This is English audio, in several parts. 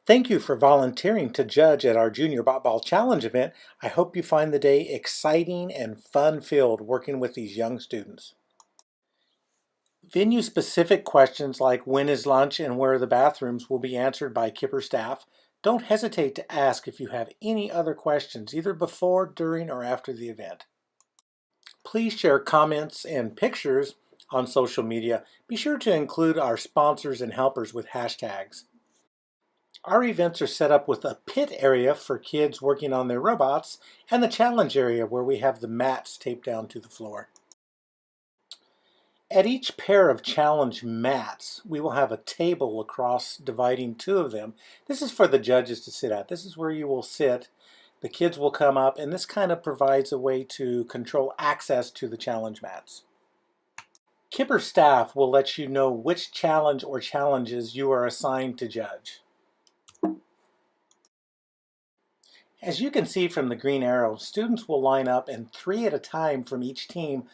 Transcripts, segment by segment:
Thank you for volunteering to judge at our Junior Bot Ball Challenge event. I hope you find the day exciting and fun-filled working with these young students. Venue-specific questions like when is lunch and where are the bathrooms will be answered by Kipper staff. Don't hesitate to ask if you have any other questions, either before, during, or after the event. Please share comments and pictures on social media. Be sure to include our sponsors and helpers with hashtags. Our events are set up with a pit area for kids working on their robots and the challenge area where we have the mats taped down to the floor. At each pair of challenge mats, we will have a table across dividing two of them. This is for the judges to sit at. This is where you will sit. The kids will come up, and this kind of provides a way to control access to the challenge mats. Kipper staff will let you know which challenge or challenges you are assigned to judge. As you can see from the green arrow, students will line up and 3 at a time from each team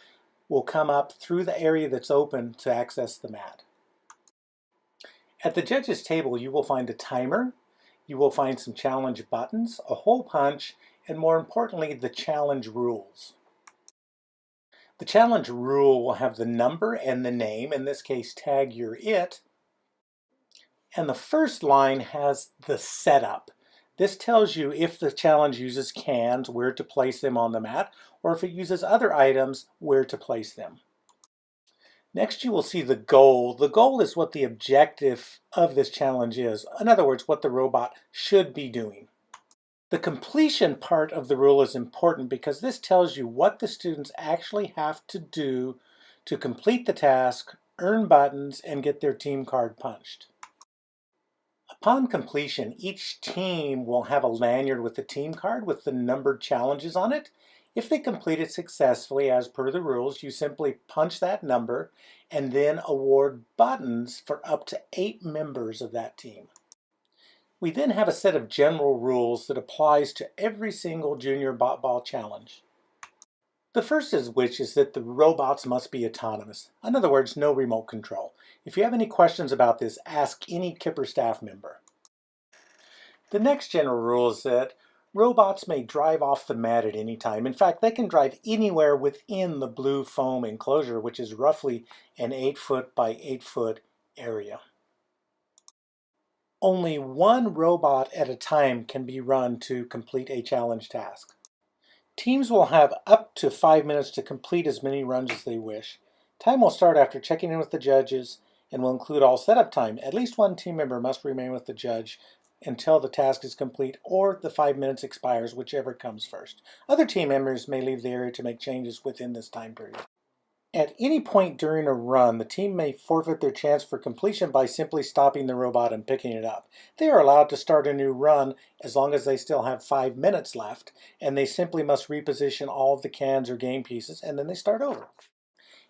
will come up through the area that's open to access the mat. At the judges table, you will find a timer, you will find some challenge buttons, a hole punch, and more importantly, the challenge rules. The challenge rule will have the number and the name, in this case, tag your it, and the first line has the setup. This tells you if the challenge uses cans, where to place them on the mat, or if it uses other items, where to place them. Next, you will see the goal. The goal is what the objective of this challenge is. In other words, what the robot should be doing. The completion part of the rule is important because this tells you what the students actually have to do to complete the task, earn buttons, and get their team card punched. Upon completion, each team will have a lanyard with the team card with the numbered challenges on it. If they complete it successfully as per the rules, you simply punch that number and then award buttons for up to 8 members of that team. We then have a set of general rules that applies to every single Junior Bot Ball Challenge. The first of which is that the robots must be autonomous. In other words, no remote control. If you have any questions about this, ask any Kipper staff member. The next general rule is that robots may drive off the mat at any time. In fact, they can drive anywhere within the blue foam enclosure, which is roughly an 8-foot by 8-foot area. Only one robot at a time can be run to complete a challenge task. Teams will have up to 5 minutes to complete as many runs as they wish. Time will start after checking in with the judges and will include all setup time. At least one team member must remain with the judge until the task is complete or the 5 minutes expires, whichever comes first. Other team members may leave the area to make changes within this time period. At any point during a run, the team may forfeit their chance for completion by simply stopping the robot and picking it up. They are allowed to start a new run as long as they still have 5 minutes left, and they simply must reposition all of the cans or game pieces, and then they start over.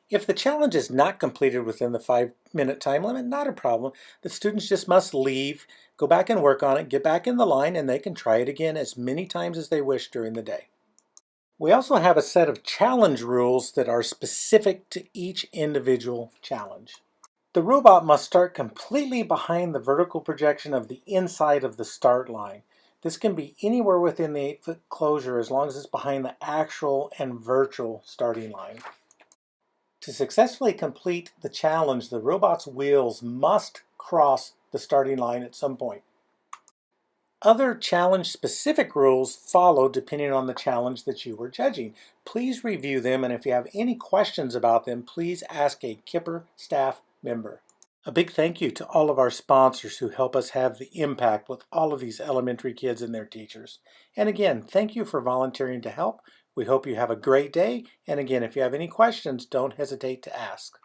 If the challenge is not completed within the 5-minute time limit, not a problem. The students just must leave, go back and work on it, get back in the line, and they can try it again as many times as they wish during the day. We also have a set of challenge rules that are specific to each individual challenge. The robot must start completely behind the vertical projection of the inside of the start line. This can be anywhere within the 8-foot closure as long as it's behind the actual and virtual starting line. To successfully complete the challenge, the robot's wheels must cross the starting line at some point. Other challenge-specific rules follow depending on the challenge that you were judging. Please review them, and if you have any questions about them, please ask a Kipper staff member. A big thank you to all of our sponsors who help us have the impact with all of these elementary kids and their teachers. And again, thank you for volunteering to help. We hope you have a great day. And again, if you have any questions, don't hesitate to ask.